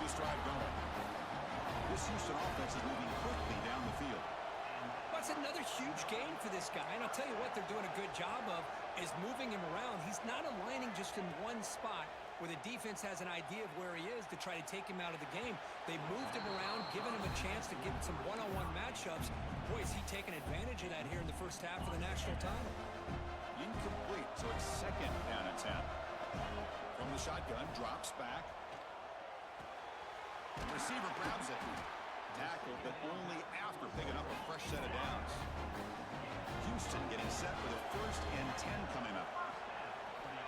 this drive going. This Houston offense is moving quickly down the field. That's another huge gain for this guy. And I'll tell you what they're doing a good job of is moving him around. He's not aligning just in one spot where the defense has an idea of where he is to try to take him out of the game. They moved him around, giving him a chance to get some one-on-one matchups. Boy, is he taking advantage of that here in the first half of the national title. Incomplete, so it's second down and 10. From the shotgun, drops back. The receiver grabs it. Tackled, but only after picking up a fresh set of downs. Houston getting set for the 1st and 10 coming up.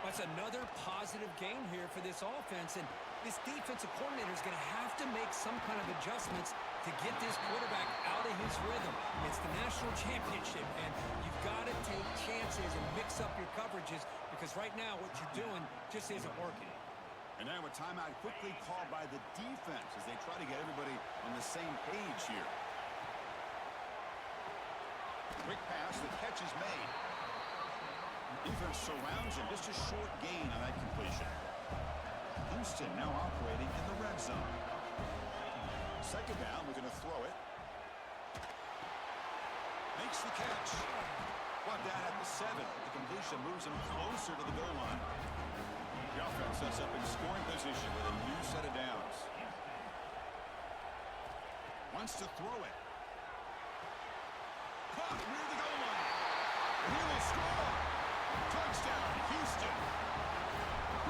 That's another positive game here for this offense, and this defensive coordinator is going to have to make some kind of adjustments to get this quarterback out of his rhythm. It's the national championship, and you've got to take chances and mix up your coverages because right now what you're doing just isn't working. And now a timeout quickly called by the defense as they try to get everybody on the same page here. Quick pass, the catch is made. Defense surrounds him, just a short gain on that completion. Houston now operating in the red zone. Second down, we're going to throw it. Makes the catch. Brought down at the 7. The completion moves him closer to the goal line. The offense sets up in scoring position with a new set of downs. Wants to throw it. Caught near the goal line. He will score. Touchdown, Houston.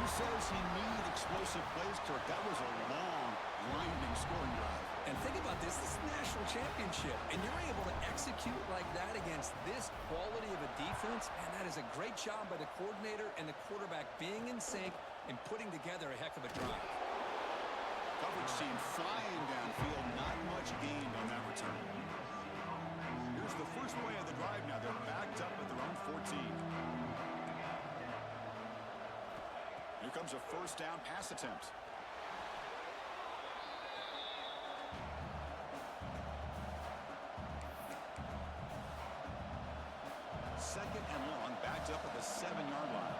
Who says he needed explosive plays, Kirk? That was a long, grinding scoring drive. And think about this. This is the national championship, and you're able to execute like that against this quality of a defense, and that is a great job by the coordinator and the quarterback being in sync and putting together a heck of a drive. Coverage team flying downfield, not much gained on that return. Here's the first play of the drive now. They're backed up at their own 14. Here comes a first down pass attempt. Second and long, backed up at the 7-yard line.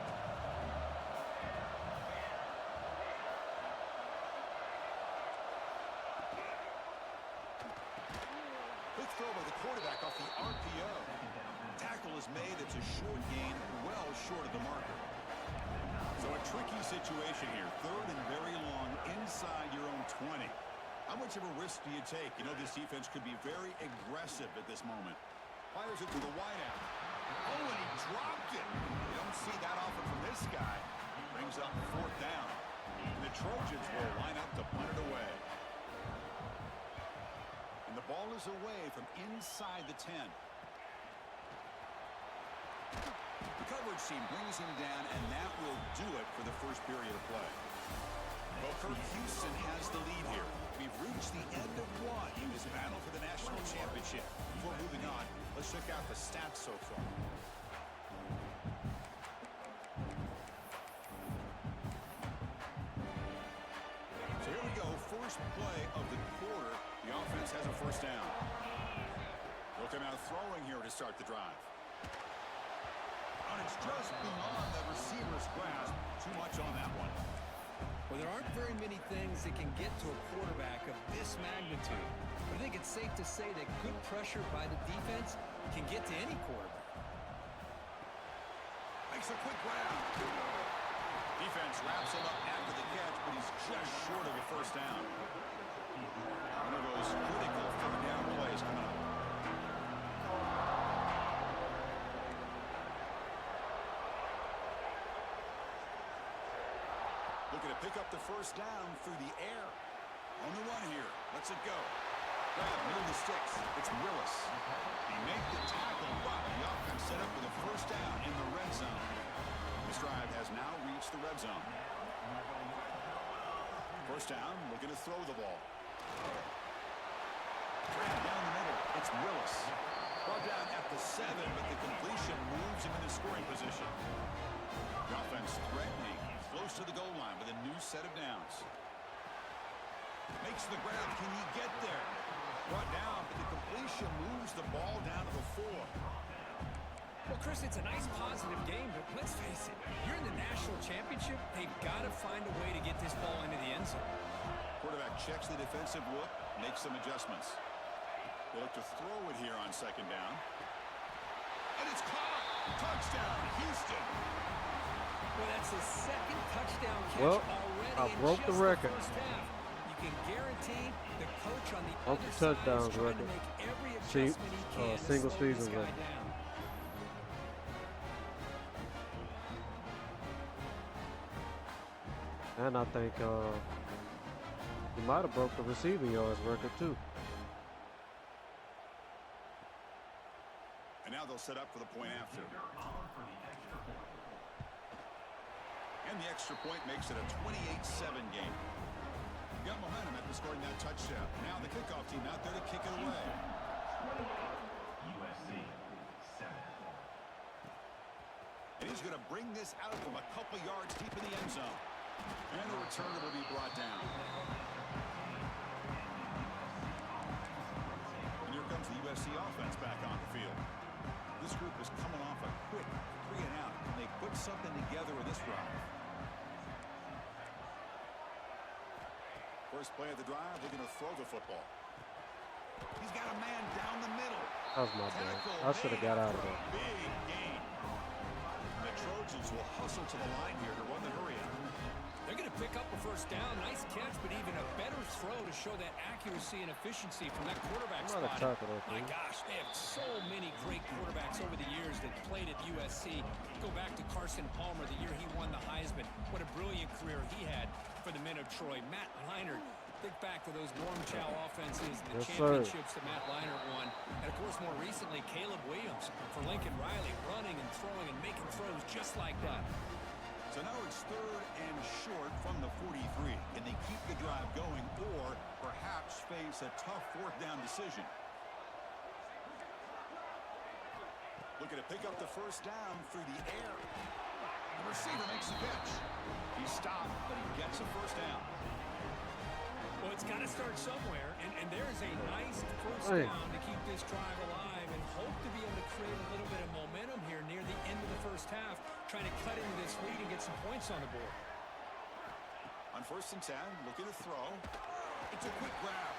Quick throw by the quarterback off the RPO. Tackle is made. It's a short gain, well short of the marker. So a tricky situation here. Third and very long inside your own 20. How much of a risk do you take? You know, this defense could be very aggressive at this moment. Fires it to the wideout. Oh, and he dropped it. You don't see that often from this guy. Brings up 4th down. And the Trojans will line up to punt it away. And the ball is away from inside the 10. The coverage team brings him down, and that will do it for the first period of play. Well, Kirk, Houston has the lead here. We've reached the end of one in this battle for the national championship. Before moving on, let's check out the stats so far. So here we go, first play of the quarter. The offense has a first down. They'll come out throwing here to start the drive. And it's just beyond the receiver's grasp. Too much on that one. Well, there aren't very many things that can get to a quarterback of this magnitude. But I think it's safe to say that good pressure by the defense can get to any quarterback. Makes a quick grab. Defense wraps him up after the catch, but he's just short of a first down. One of those critical third down plays coming up. Looking to pick up the first down through the air. On the run here. Lets it go. Grab near the sticks. It's Willis. He made the tackle, but the offense set up with a first down in the red zone. This drive has now reached the red zone. First down, looking to throw the ball. Grab down the middle. It's Willis. Brought down at the 7, but the completion moves him into scoring position. The offense threatening, close to the goal line with a new set of downs. Makes the grab. Can he get there? Brought down, but the completion moves the ball down to the 4. Well, Chris, it's a nice positive game, but let's face it, you're in the national championship, they've got to find a way to get this ball into the end zone. Quarterback checks the defensive look, makes some adjustments. They look to throw it here on second down. And it's caught. Touchdown, Houston. Well, that's his second touchdown catch already. I broke the record. First half. You can guarantee the coach on the Broke other the side touchdowns is trying record. to make every adjustment he can to Single slow this season guy record. down. And I think he might have broke the receiving yards record too. And now they'll set up for the point after. And the extra point makes it a 28-7 game. Got momentum after scoring that touchdown. Now the kickoff team out there to kick it away. USC 7. And he's going to bring this out from a couple yards deep in the end zone. And the returner will be brought down. And here comes the USC offense back on the field. This group is coming off a quick 3-and-out. Can they put something together in this drive? First play of the drive, looking to throw the football. He's got a man down the middle. That was my bad. I should have got out of there. Big gain. The Trojans will hustle to the line here to run the hurry out. They're going to pick up a first down. Nice catch, but even a better throw to show that accuracy and efficiency from that quarterback I'm not spot. a tackle, My gosh, they have so many great quarterbacks over the years that played at USC. Go back to Carson Palmer, the year he won the Heisman. What a brilliant career he had for the men of Troy. Matt Leinart, think back to those Norm Chow offenses and the championships that Matt Leinart won. And, of course, more recently, Caleb Williams for Lincoln Riley, running and throwing and making throws just like that. So now it's 3rd and short from the 43. Can they keep the drive going or perhaps face a tough 4th down decision? Looking to pick up the first down through the air. The receiver makes the catch. He stopped, but he gets a first down. Well, it's got to start somewhere, and there's a nice first down to keep this drive alive and hope to be able to create a little bit of momentum here near the end of the first half, trying to cut into this lead and get some points on the board. On 1st and 10, looking to throw. It's a quick grab.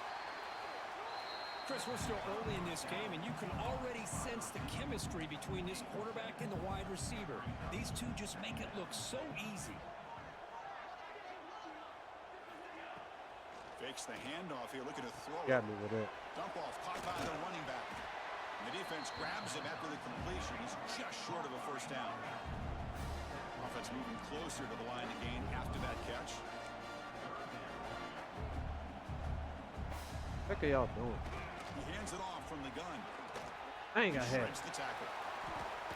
Chris, we're still early in this game, and you can already sense the chemistry between this quarterback and the wide receiver. These two just make it look so easy. Fakes the handoff here, looking to throw. Got me with it. Dump off, caught by the running back. And the defense grabs him after the completion. He's just short of a first down. Offense moving closer to the line to gain after that catch. What are y'all doing? He hands it off from the gun. I ain't got head. The tackle.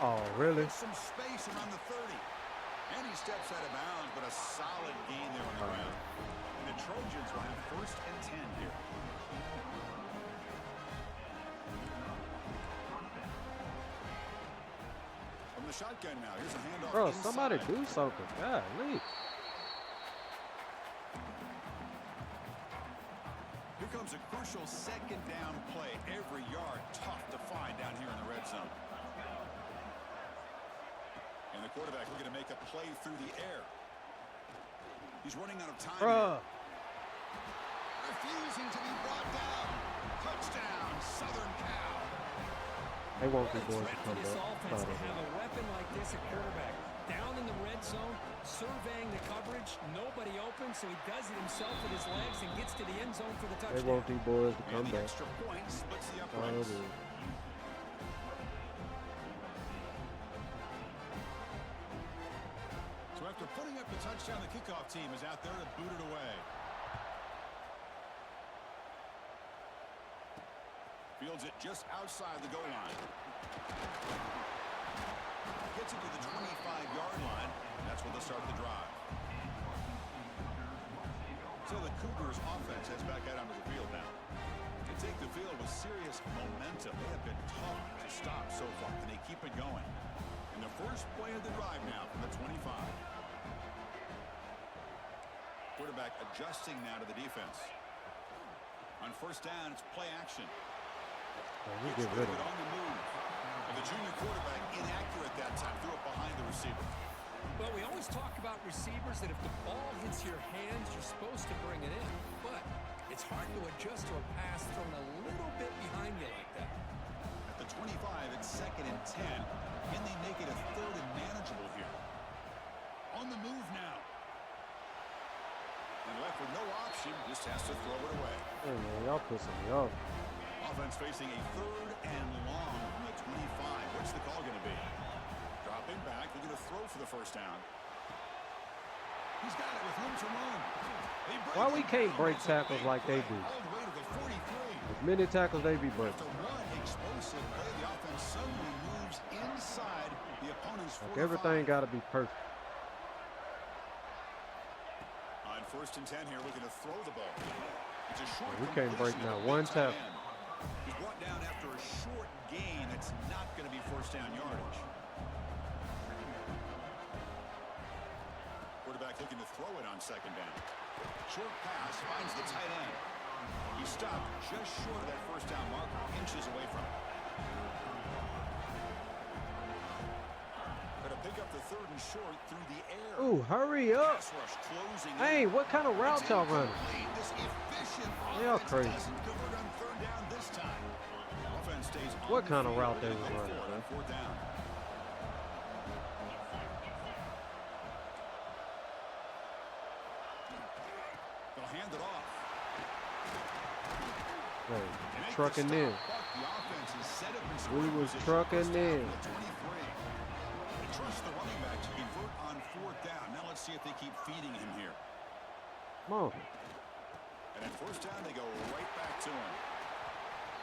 Oh, really? There's some space around the 30. And he steps out of bounds, but a solid gain there on the ground. And the Trojans will have 1st and 10 here. From the shotgun now, here's a handoff. Bro, inside. somebody do something. Golly. Here comes a crucial 2nd down play. Every yard tough to find down here in the red zone. And the quarterback looking to make a play through the air. He's running out of time. Bruh. Refusing to be brought down. Touchdown, Southern Cal. They won't be boys to For come this back. offense to have a weapon like this at quarterback, down in the red zone, surveying the coverage, nobody open, so he does it himself with his legs and gets to the end zone for the They touchdown. want these boys to come And the back. extra point splits the Oh, uprights. dude. So after putting up the touchdown, the kickoff team is out there to boot it away. Fields it just outside the goal line. Gets it to the 25-yard line. That's where they'll start the drive. So the Cougars offense heads back out onto the field now. They take the field with serious momentum. They have been tough to stop so far. Can they keep it going? And the first play of the drive now from the 25. Quarterback adjusting now to the defense. On 1st down, it's play action. Oh, we get rid of it. On the move. And the junior quarterback inaccurate that time. Threw it behind the receiver. Well, we always talk about receivers that if the ball hits your hands, you're supposed to bring it in. But adjust to a pass thrown a little bit behind you like that. At the 25, it's 2nd and 10. Can they make it a 3rd and manageable here? On the move now. And left with no option, just has to throw it away. Hey, man, y'all pissing me off. Offense facing a 3rd and long from the 25. What's the call going to be? Dropping back, they're going to throw for the first down. He's got it with room to run. Why we can't break tackles like they do? All the way to the 43. As many tackles they be breaking. After one explosive play, the offense suddenly moves inside the opponent's 45. Like everything got to be perfect. On 1st and 10 here, looking to throw the ball. It's a short We can't break completion now to the one big tight tackle. end. He's brought down after a short gain. That's not going to be 1st down yardage. Quarterback looking to throw it on 2nd down. Short pass finds the tight end. He stopped just short of that 1st down marker, inches away from it. Going to pick up the 3rd and short through the air. Ooh, hurry up. Pass rush closing Hey, in. what kind of route y'all running? This efficient Y'all offense crazy. doesn't convert on 3rd down this time. Offense stays on What the kind of field, route they ready to was go running, for it on man? 4th down. They'll hand it off. Hey, They make trucking the in. stop, but the offense is set up in We scoring was position. trucking 1st down in. to the 23. They trust the running back to convert on 4th down. Now let's see if they keep feeding him here. Come on. And at 1st down, they go right back to him.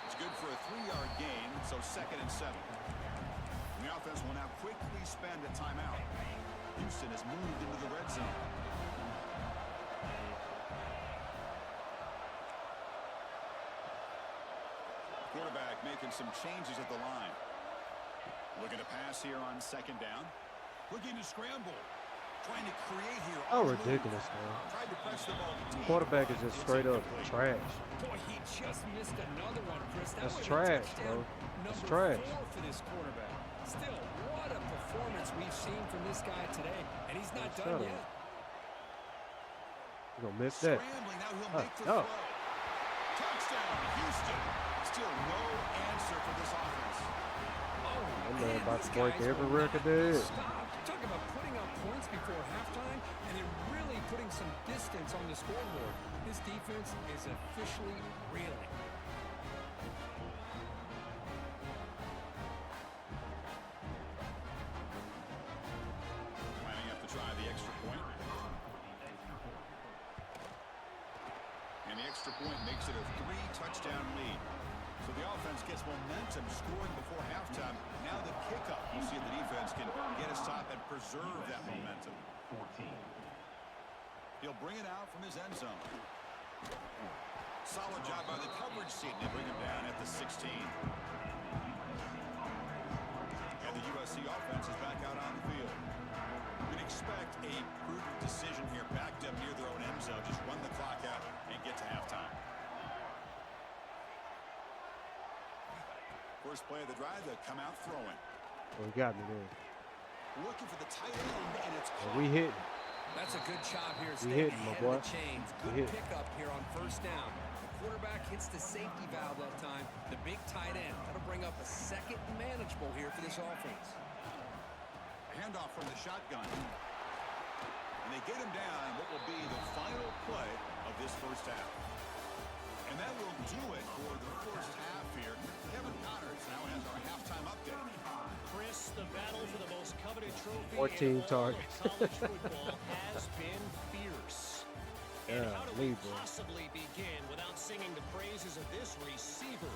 It's good for a 3-yard gain, so 2nd and 7. And the offense will now quickly spend a timeout. Houston has moved into the red zone. Quarterback making some changes at the line. Looking to pass here on 2nd down. Looking to scramble. Trying to create here. Oh, on the move. ridiculous, man. Tried to press the ball deep. Quarterback is just It's straight up incomplete. trash. Boy, he just missed another one, Chris. That That's would've been trash, touchdown bro. That's number trash. 4 for this quarterback. Still, what a performance we've seen from this guy today, and he's not Shut done up. yet. You gonna miss that? Scrambling, now he'll Oh, make the no. throw. Touchdown, Houston. Still no answer for this offense. Oh, That man man, about these to break guys every will record not there is. stop. Talk about putting up points before halftime, and then really putting some distance on the scoreboard. This defense is officially reeling. Lining up to try the extra point. And the extra point makes it a 3-touchdown lead. So the offense gets momentum scoring before halftime. Now the kickoff. We'll see if the defense can get a stop and preserve that momentum. He'll bring it out from his end zone. Solid job by the coverage team. They bring him down at the 16. And the USC offense is back out on the field. We can expect a prudent decision here, backed up near their own end zone. Just run the clock out and get to halftime. First play of the drive, they come out throwing. Oh, he got me there. Looking for the tight end, and it's Oh, caught. we hitting. That's a good job here, We staying hitting, my ahead boy. of the chains. We Good hitting. pickup here on 1st down. The quarterback hits the safety valve that time. The big tight end. That'll bring up a 2nd and manageable here for this offense. Handoff from the shotgun. And they get him down what will be the final play of this 1st half. And that will do it for the 1st half here. Kevin Connors now has our halftime update. Chris, the battle for the most coveted trophy 14 in all targets. of college football has been fierce. And Yeah, how do we leave, bro. possibly begin without singing the praises of this receiver?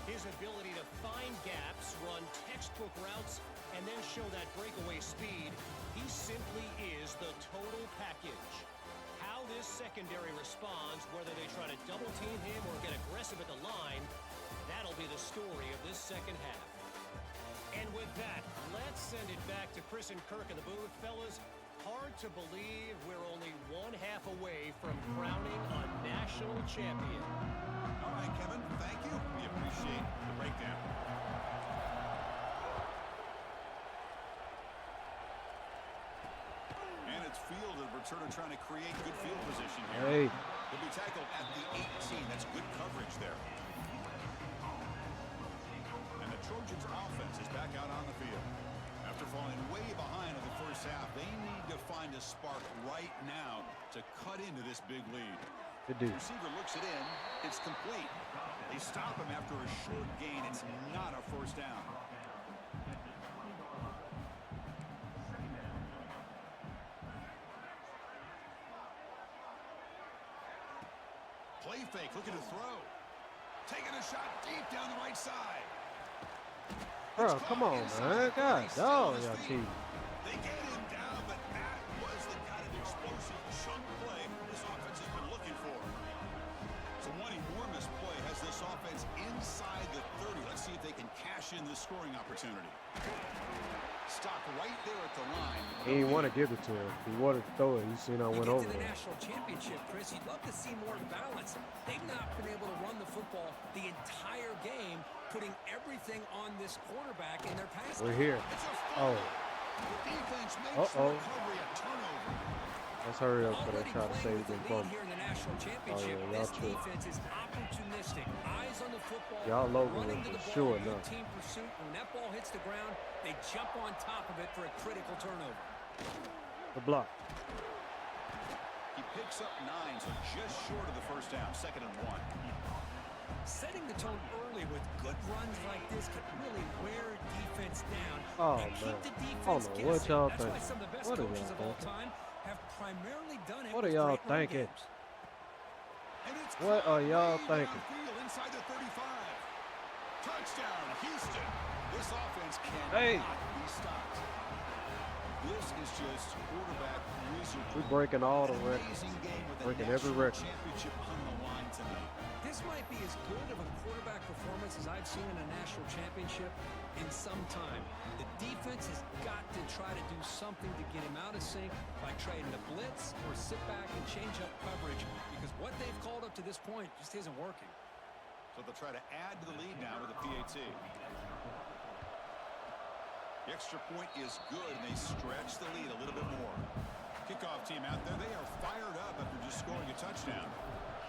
His ability to find gaps, run textbook routes, and then show that breakaway speed. He simply is the total package. How this secondary responds, whether they try to double team him or get aggressive at the line, that'll be the story of this 2nd half. And with that, let's send it back to Chris and Kirk in the booth. Fellas, hard to believe we're only 1 half away from crowning a national champion. All right, Kevin, thank you. We appreciate the breakdown. And it's field, a returner trying to create good field position here. Hey. He'll be tackled at the 18. That's good coverage. back out on the field. After falling way behind in the first half, they need to find a spark right now to cut into this big lead. Good dude. The receiver looks it in. It's complete. They stop him after a short gain. It's not a first down. Play fake, looking to throw. Taking a shot deep down the right side. Bro, come on, man. God, dog, y'all cheating. They get him down, but that was the kind of explosive chunk play this offense has been looking for. So one enormous play has this offense inside the 30. Let's see if they can cash in this scoring opportunity. Stop right there at the line. He didn't want to give it to him. He wanted to throw it. You seen I went over to the there. national championship, Chris, you'd love to see more balance. They've not been able to run the football the entire game, putting everything on this quarterback in their pass. We're here. Oh. Uh-oh. Let's hurry up before they try to save them from. Here in the national championship, this defense is opportunistic. Eyes on the football. Y'all Logan was sure enough. Team pursuit. When that ball hits the ground, they jump on top of it for a critical turnover. The block. He picks up 9, so just short of the first down. 2nd and 1. Setting the tone early with good runs like this could really wear defense down. Oh, and keep man. the I don't defense know what guessing. y'all That's think. why some of the best What are coaches y'all of all thinking? time have primarily done it. What are with y'all great run thinking? games. What are y'all thinking? Inside the 35. Touchdown, Houston. This offense cannot be stopped. This is just quarterback wizardry. We're breaking all the records. Amazing game with a Breaking every national record. championship on the line tonight. This might be as good of a quarterback performance as I've seen in a national championship in some time. The defense has got to try to do something to get him out of sync by trying to blitz or sit back and change up coverage, because what they've called up to this point just isn't working. So they'll try to add to the lead now with a PAT. The extra point is good, and they stretch the lead a little bit more. Kickoff team out there, they are fired up after just scoring a touchdown.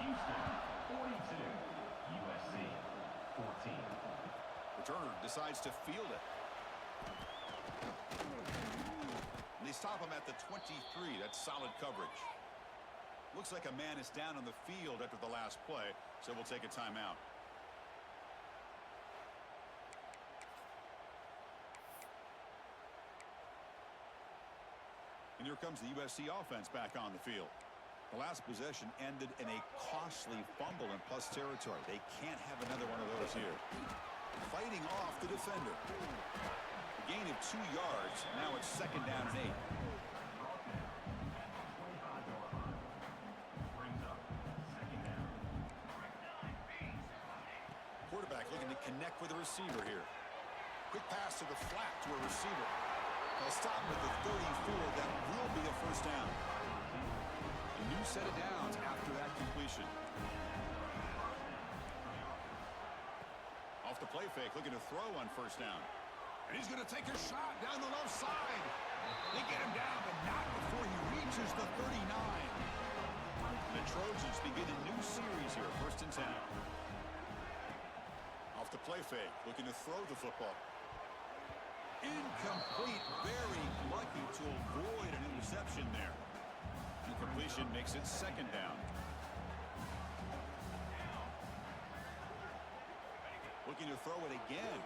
Houston, 42. USC, 14. Returner decides to field it. And they stop him at the 23. That's solid coverage. Looks like a man is down on the field after the last play, so we'll take a timeout. And here comes the USC offense back on the field. The last possession ended in a costly fumble in plus territory. They can't have another one of those here. Fighting off the defender. A gain of 2 yards. Now it's 2nd down and 8. Quarterback looking to connect with a receiver here. Quick pass to the flat to a receiver. They'll stop with the 34. That will be a first down. A new set of downs after that completion. Off the play fake, looking to throw on first down. And he's going to take a shot down the left side. They get him down, but not before he reaches the 39. The Trojans begin a new series here, 1st and 10. Off the play fake, looking to throw the football. Incomplete, very lucky to avoid an interception there. Incompletion makes it 2nd down. Looking to throw it again.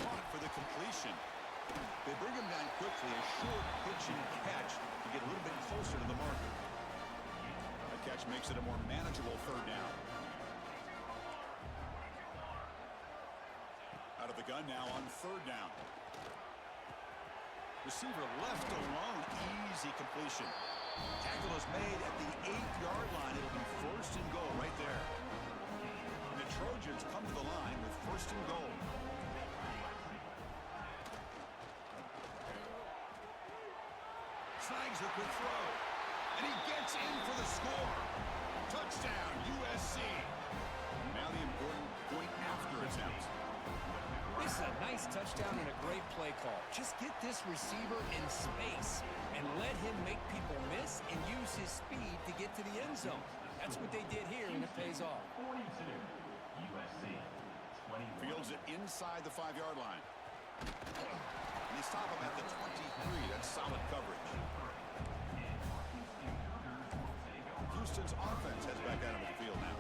Caught for the completion. They bring him down quickly, a short pitch and catch to get a little bit closer to the marker. The catch makes it a more manageable 3rd down. Out of the gun now on 3rd down. Receiver left alone, easy completion. Tackle is made at the 8-yard line. It'll be 1st and goal right there. And the Trojans come to the line with 1st and goal. Snags a quick throw. And he gets in for the score. Touchdown, USC. Now the important point after attempt. This is a nice touchdown and a great play call. Just get this receiver in space and let him make people miss and use his speed to get to the end zone. That's what they did here, and it pays off. 42. USC, Fields it inside the 5-yard line. And they stop him at the 23. That's solid coverage. Houston's offense heads back out of the field now.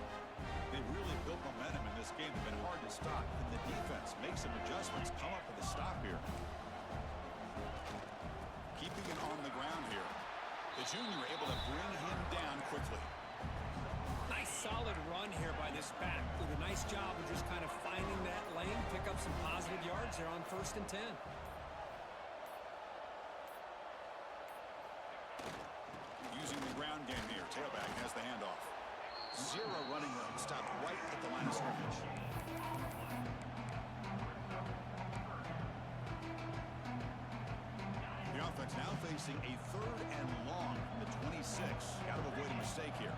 They really built momentum in this game. They've been hard to stop. And the defense makes some adjustments, come up with a stop here. Keeping it on the ground here. The junior able to bring him down quickly. Nice solid run here by this back. Did a nice job of just kind of finding that lane, pick up some positive yards there on 1st and 10. Using the ground game here. Tailback has the handoff. 0 running room. Stopped right at the line of scrimmage. The offense now facing a 3rd and long from the 26. Got to avoid a mistake here.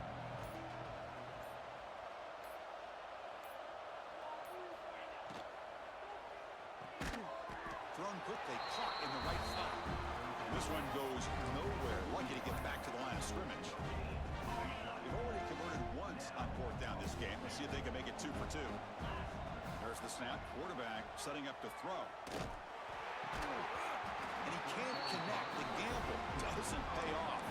Thrown quickly, caught in the right spot. This one goes nowhere. Lucky to get back to the line of scrimmage. They've already converted once on 4th down this game. Let's see if they can make it 2 for 2. There's the snap. Quarterback setting up to throw. And he can't connect. The gamble doesn't pay off.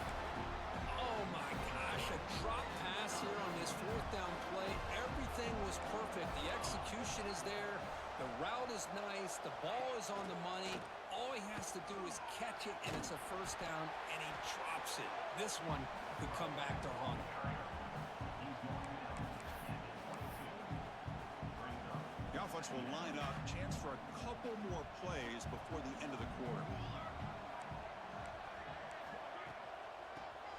Oh my gosh, a drop pass here on this 4th down play. Everything was perfect. The execution is there. The route is nice. The ball is on the money. All he has to do is catch it, and it's a 1st down, and he drops it. This one could come back to haunt him. The offense will line up. Chance for a couple more plays before the end of the quarter.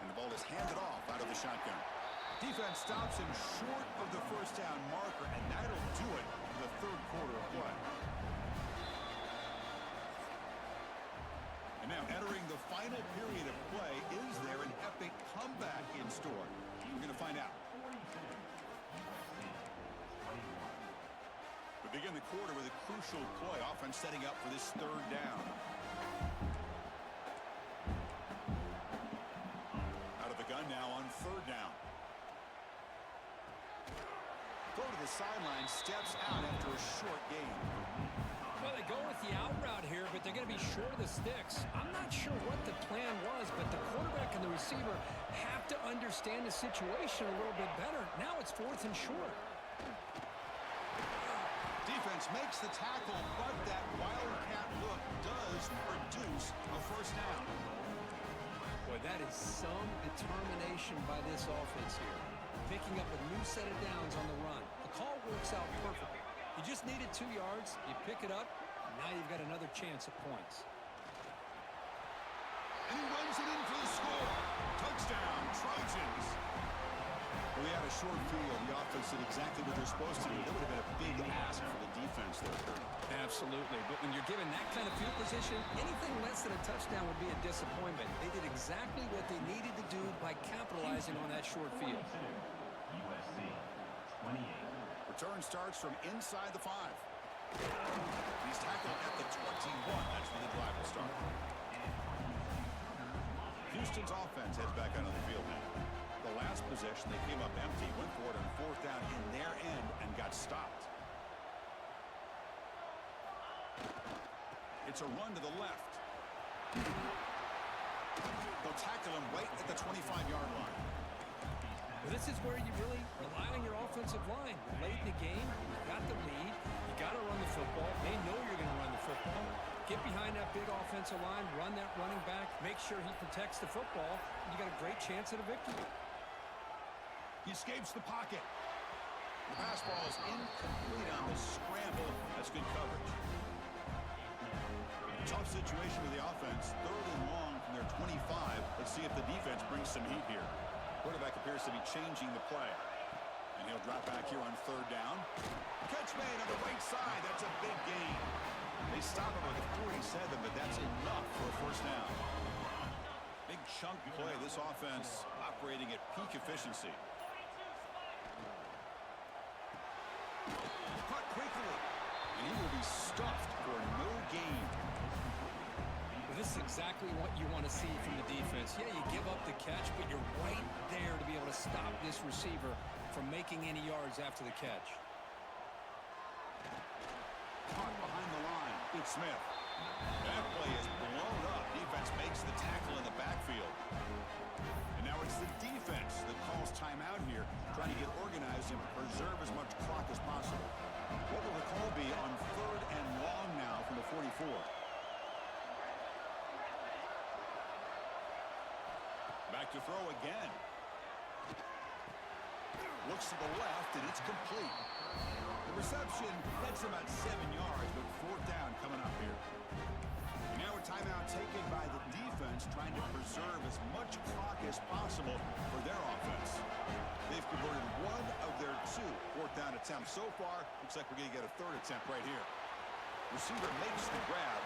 And the ball is handed off out of the shotgun. Defense stops him short of the 1st down marker, and that'll do it for the 3rd quarter of play. And now entering the final period of play, is there an epic comeback in store? We're going to find out. We begin the quarter with a crucial play. Offense setting up for this 3rd down. Out of the gun now on 3rd down. Go to the sideline, steps out after a short gain. Well, they go with the out route here, but they're going to be short of the sticks. I'm not sure what the plan was, but the quarterback and the receiver have to understand the situation a little bit better. Now it's 4th and short. Defense makes the tackle, but that wildcat look does produce a 1st down. Boy, that is some determination by this offense here. Picking up a new set of downs on the run. The call works out perfectly. You just needed 2 yards. You pick it up. Now you've got another chance at points. And he runs it in for the score. Touchdown, Trojans. Well, we had a short field. The offense did exactly what they're supposed to do. That would have been a big ask for the defense there. Absolutely. But when you're given that kind of field position, anything less than a touchdown would be a disappointment. They did exactly what they needed to do by capitalizing on that short field. USC 28. Return starts from inside the 5. He's tackled at the 21. That's where the drive will start. Houston's offense heads back onto the field now. The last possession, they came up empty, went for it on 4th down in their end and got stopped. It's a run to the left. They'll tackle him right at the 25-yard line. Well, this is where you really rely on your offensive line. Late in the game, you got the lead. You got to run the football. They know you're going to run the football. Get behind that big offensive line, run that running back, make sure he protects the football, and you got a great chance at a victory. He escapes the pocket. The pass ball is incomplete on the scramble. That's good coverage. Tough situation with the offense. 3rd and long from their 25. Let's see if the defense brings some heat here. Quarterback appears to be changing the play. And he'll drop back here on 3rd down. Catch made on the right side. That's a big gain. They stop him at the 47, but that's enough for a 1st down. Big chunk play. This offense operating at peak efficiency. Cut quickly. And he will be stuffed for no gain. This is exactly what you want to see from the defense. Yeah, you give up the catch, but you're right there to be able to stop this receiver from making any yards after the catch. caught behind the line. It's Smith. That play is blown up. Defense makes the tackle in the backfield. And now it's the defense that calls timeout here, trying to get organized and preserve as much clock as possible. What will the call be on 3rd and long now from the 44? Back to throw again. Looks to the left, and it's complete. The reception, that's about 7 yards, but 4th down coming up here. Now a timeout taken by the defense, trying to preserve as much clock as possible for their offense. They've converted 1 of their 2 4th down attempts so far. Looks like we're going to get a 3rd attempt right here. Receiver makes the grab.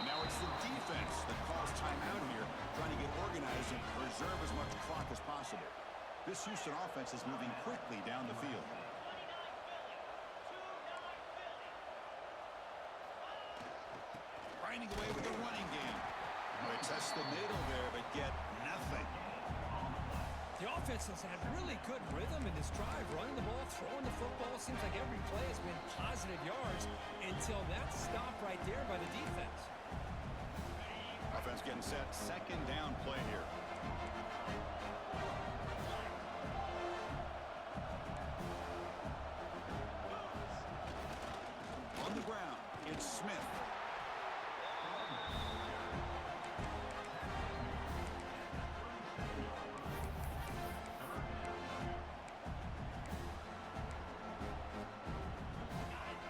And now it's the defense that calls timeout here, trying to get organized and preserve as much clock as possible. This Houston offense is moving quickly down the field. Grinding away with the running game. They test the middle there, but get nothing. The offense has had really good rhythm in this drive, running the ball, throwing the football. Seems like every play has been positive yards until that stop right there by the defense. Offense getting set. 2nd down play here. On the ground, it's Smith.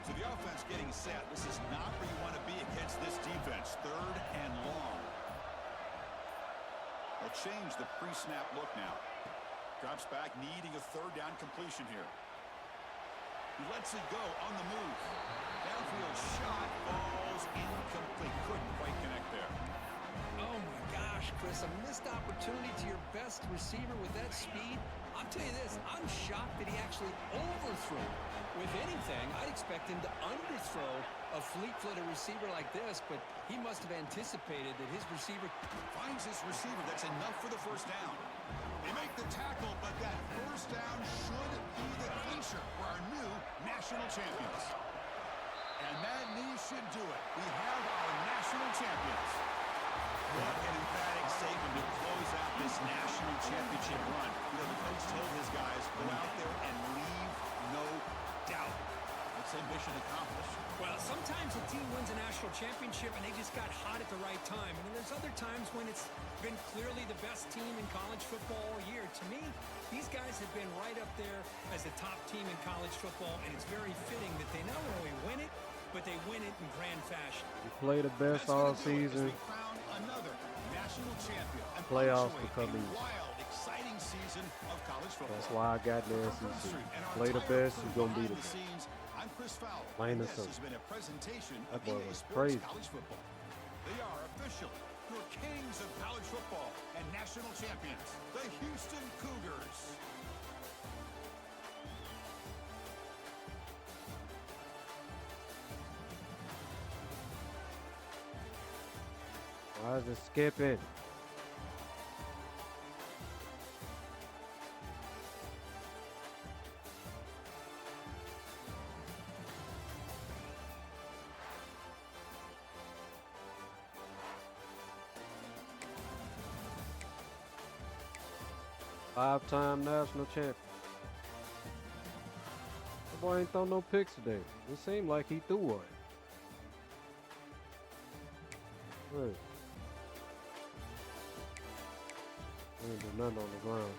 So the offense getting set. This is not where you want to be against this defense. 3rd and long. They'll change the pre-snap look now. Drops back, needing a 3rd down completion here. He lets it go on the move. Downfield shot falls incomplete. Couldn't quite connect there. Oh my gosh, Chris, a missed opportunity to your best receiver with that speed. I'll tell you this, I'm shocked that he actually overthrew. With anything, I'd expect him to underthrow a fleet-footed receiver like this, but he must have anticipated that his receiver Finds his receiver. That's enough for the 1st down. They make the tackle, but that 1st down should be the clincher for our new national champions. And that knee should do it. We have our national champions. What an emphatic statement to close out this national championship run. You know, the coach told his guys, go out there and leave no doubt. Let's say mission accomplished. Well, sometimes a team wins a national championship and they just got hot at the right time. And then there's other times when it's been clearly the best team in college football all year. To me, these guys have been right up there as the top team in college football, and it's very fitting that they not only win it, but they win it in grand fashion. You play the best all season. Another national champion. Playoffs become easy. Wild, exciting season of college football. That's why I got the SEC. Play the best, you're going to be the best. I'm Chris Fowler. Plain and This simple. has been a presentation of That boy was EASPORTS crazy. College Football. They are officially your kings of college football and national champions, the Houston Cougars. Why is it skipping? Five-time national champion. That boy ain't throw no picks today. It seemed like he threw one. Hey. He ain't do nothing on the ground.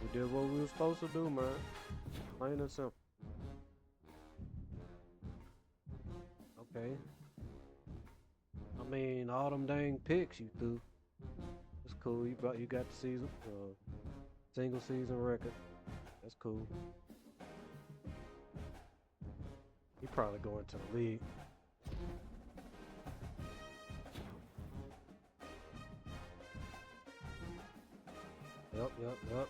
We did what we were supposed to do, man. Plain and simple. Okay. I mean, all them dang picks you threw. It's cool. You got the season, single season record. That's cool. He probably going to the league. Yep.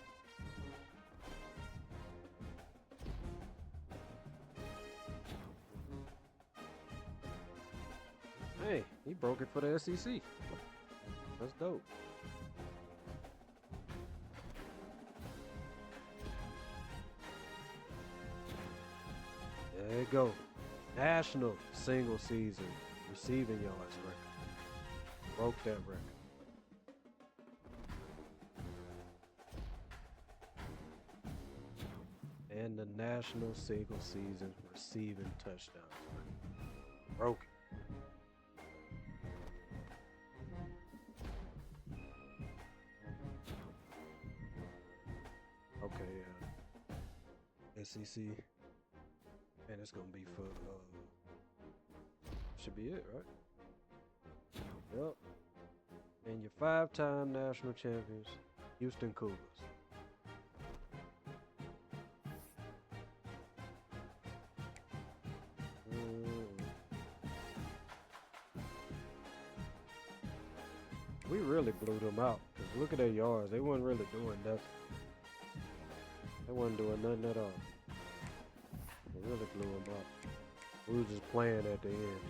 Hey, he broke it for the SEC. That's dope. There you go. National single season receiving yards record. Broke that record. And the national single season receiving touchdowns record. Broke it. Okay, SEC, and it's gonna be for should be it, right? Yep. And your 5-time national champions, Houston Cougars. We really blew them out. Cause look at their yards. They weren't really doing nothing. They wasn't doing nothing at all. They really blew them out. We were just playing at the end.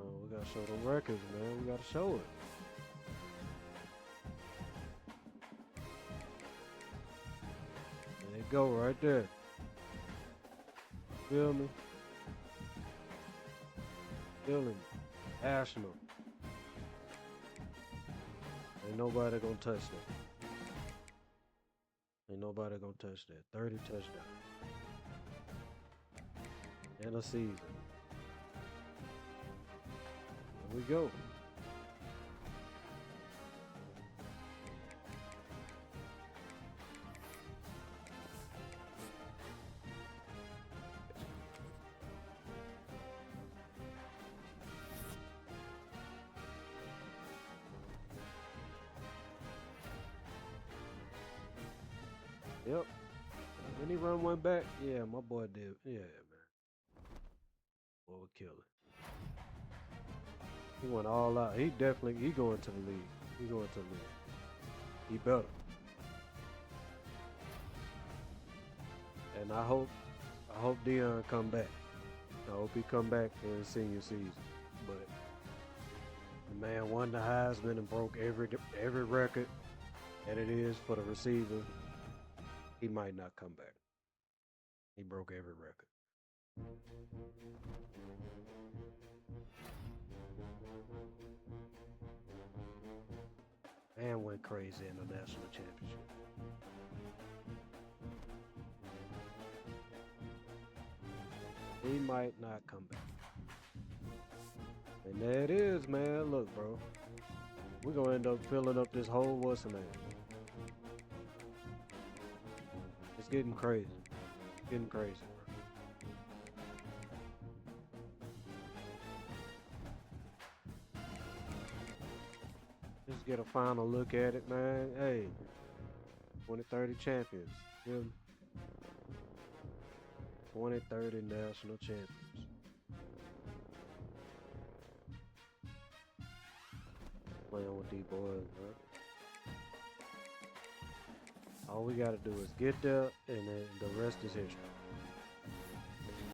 Oh, we gotta show them records, man. We gotta show it. There you go, right there. Feel me? Feeling national. Ain't nobody gonna touch that. Ain't nobody gonna touch that. 30 touchdowns. In a season. Here we go. Yep. Didn't he run one back? Yeah, my boy did. Yeah, man. Boy, would kill it. He went all out. He going to the league. He going to the league. He better. And I hope Deion come back. I hope he come back for his senior season. But the man won the Heisman and broke every record that it is for the receiver. He might not come back. He broke every record. Man went crazy in the national championship. He might not come back. And there it is, man. Look, bro. We're going to end up filling up this whole what's the name. It's getting crazy. Getting crazy, bro. Just get a final look at it, man. Hey, 2030 champions. Feel me? 2030 national champions. Playing with these boys, man. All we gotta do is get there, and then the rest is history.